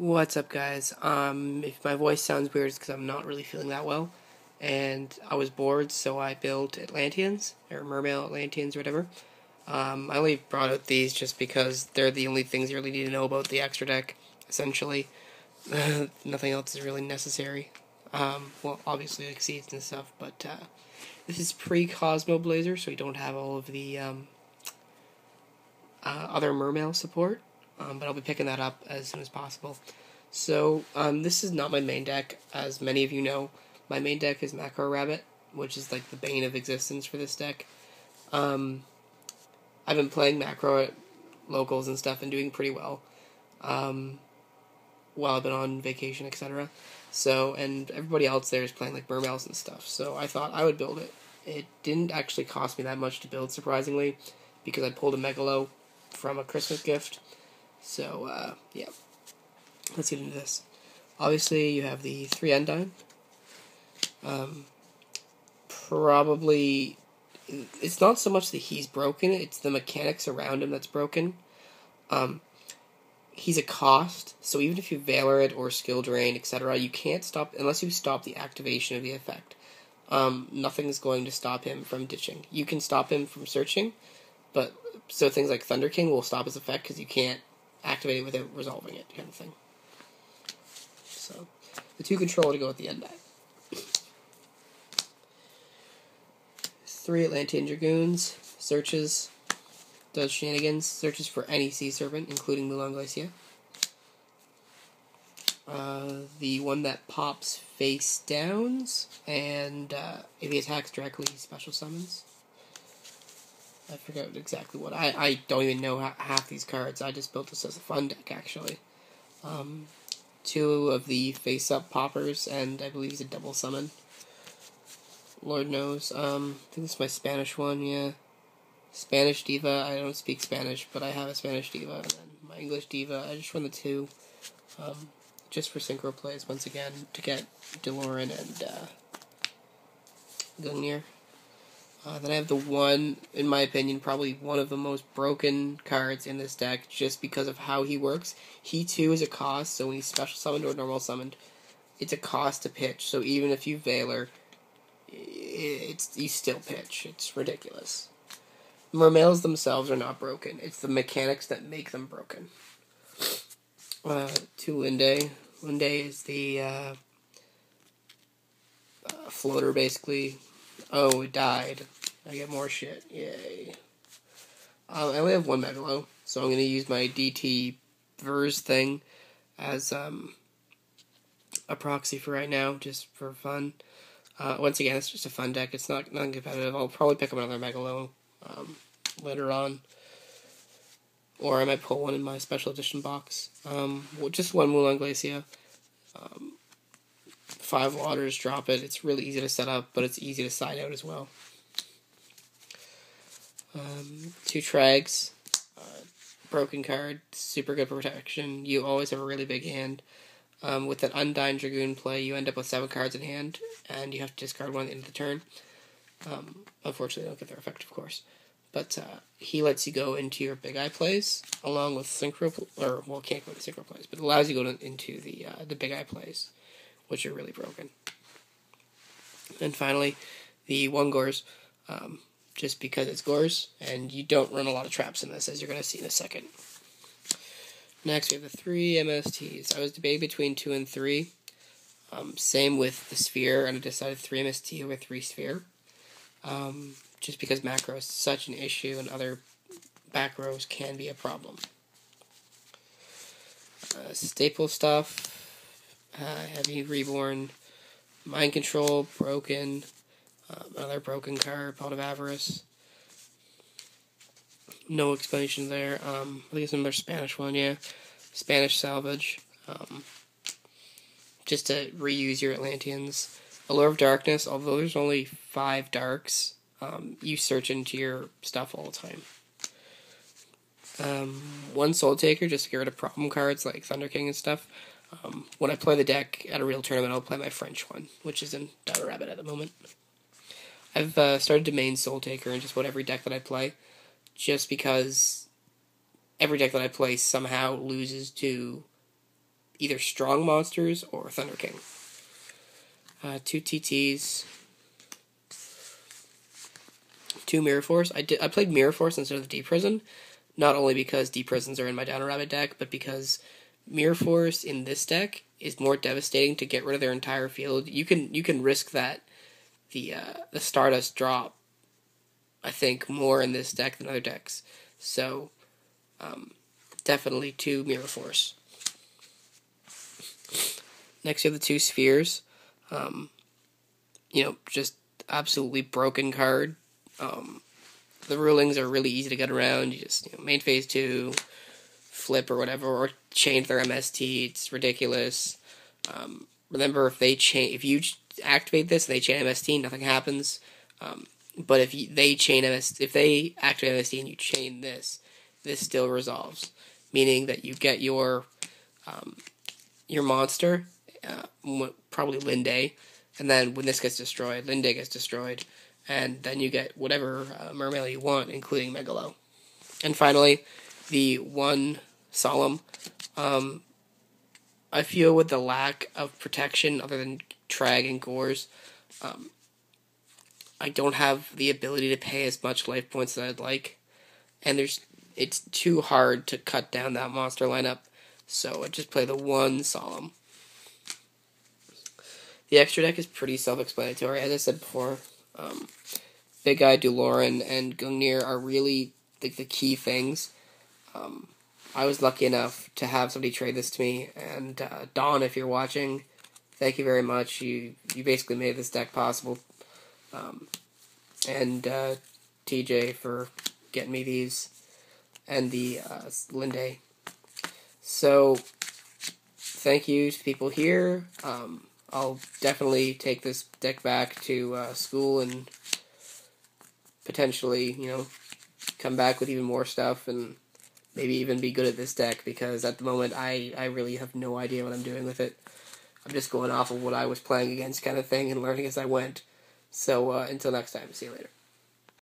What's up, guys? If my voice sounds weird, it's because I'm not really feeling that well, and I was bored, so I built Atlanteans, or Mermail Atlanteans, or whatever. I only brought out these just because they're the only things you really need to know about the extra deck, essentially. Nothing else is really necessary. Well, obviously, like seeds and stuff, but this is pre-Cosmo Blazer, so we don't have all of the other Mermail support, but I'll be picking that up as soon as possible. So, this is not my main deck. As many of you know, my main deck is Macro Rabbit, which is like the bane of existence for this deck. I've been playing Macro at locals and stuff and doing pretty well while I've been on vacation, etc. So, and everybody else there is playing like Mermails and stuff, so I thought I would build it. It didn't actually cost me that much to build, surprisingly, because I pulled a Megalo from a Christmas gift. So, yeah. Let's get into this. Obviously, you have the 3 Undyne. Probably, it's not so much that he's broken, it's the mechanics around him that's broken. He's a cost, so even if you Valor it or Skill Drain, etc., you can't stop, unless you stop the activation of the effect. Nothing's going to stop him from ditching. You can stop him from searching, but so things like Thunder King will stop his effect because you can't activate it without resolving it, kind of thing. So, the 2 controller to go at the end. 3 Atlantean Dragoons, searches, does shenanigans, searches for any Sea Serpent, including Mulan Glacia. The one that pops face downs, and if he attacks directly, he special summons. I forget exactly what. I don't even know half these cards. I just built this as a fun deck, actually. 2 of the face-up poppers, and I believe he's a double summon. Lord knows. I think this is my Spanish one, yeah. Spanish Diva, I don't speak Spanish, but I have a Spanish Diva, and then my English Diva, I just run the 2. Just for synchro plays, once again, to get DeLorean and Gungnir. Then I have the one, in my opinion, probably one of the most broken cards in this deck, just because of how he works. He too is a cost, so when he's special summoned or normal summoned, it's a cost to pitch. So even if you Valor, you still pitch. It's ridiculous. Mermails themselves are not broken. It's the mechanics that make them broken. 2 Linde. Linde is the floater, basically. Oh, it died. I get more shit. Yay. I only have 1 Megalo, so I'm going to use my DT Verse thing as a proxy for right now, just for fun. Once again, it's just a fun deck. It's not competitive. I'll probably pick up another Megalo later on. Or I might pull one in my special edition box. Just 1 Mulan Glacia. 5 waters, drop it. It's really easy to set up, but it's easy to side out as well. 2 Trags. Broken card. Super good protection. You always have a really big hand. With an Undyne Dragoon play, you end up with 7 cards in hand, and you have to discard 1 at the end of the turn. Unfortunately, they don't get their effect, of course. But he lets you go into your Big Eye plays, along with Synchro, can't go into Synchro plays, but allows you to go into the Big Eye plays, which are really broken. And finally, the 1 Gores, just because it's Gores, and you don't run a lot of traps in this, as you're going to see in a second. Next, we have the 3 MSTs. I was debating between 2 and 3. Same with the Sphere, and I decided 3 MST over 3 Sphere. Just because macro is such an issue and other back rows can be a problem. Staple stuff, Heavy Reborn, Mind Control, Broken, another broken card, Pot of Avarice. No explanation there. I think it's another Spanish one, yeah. Spanish Salvage. Just to reuse your Atlanteans. Allure of Darkness, although there's only 5 darks, you search into your stuff all the time. 1 Soul Taker, just to get rid of problem cards like Thunder King and stuff. When I play the deck at a real tournament, I'll play my French one, which is in Dire Rabbit at the moment. I've started to main Soul Taker in just about every deck that I play, just because every deck that I play somehow loses to either strong monsters or Thunder King. 2 TTs, 2 Mirror Force. I played Mirror Force instead of Deep Prison, not only because Deep Prisons are in my Down Rabbit deck, but because Mirror Force in this deck is more devastating to get rid of their entire field. You can risk that the Stardust drop, I think, more in this deck than other decks. So definitely 2 Mirror Force. Next, you have the 2 Spheres. Just absolutely broken card. The rulings are really easy to get around. You just main phase 2, flip or whatever, or change their MST. It's ridiculous. Remember, if you activate this and they chain MST, nothing happens. But if they activate MST and you chain this still resolves, meaning that you get your monster, probably Linde, and then when this gets destroyed, Linde gets destroyed, and then you get whatever Mermail you want, including Megalo. And finally, the 1 Solemn. I feel with the lack of protection other than Trag and Gores, I don't have the ability to pay as much life points as I'd like, and it's too hard to cut down that monster lineup, so I just play the 1 Solemn. The extra deck is pretty self-explanatory. As I said before, Big Eye, Duloran, and Gungnir are really the key things. I was lucky enough to have somebody trade this to me, and Dawn, if you're watching, thank you very much. You basically made this deck possible. And TJ for getting me these, and the Linde. So, thank you to people here. I'll definitely take this deck back to school and potentially, come back with even more stuff and maybe even be good at this deck, because at the moment I really have no idea what I'm doing with it. I'm just going off of what I was playing against kind of thing and learning as I went. So until next time, see you later.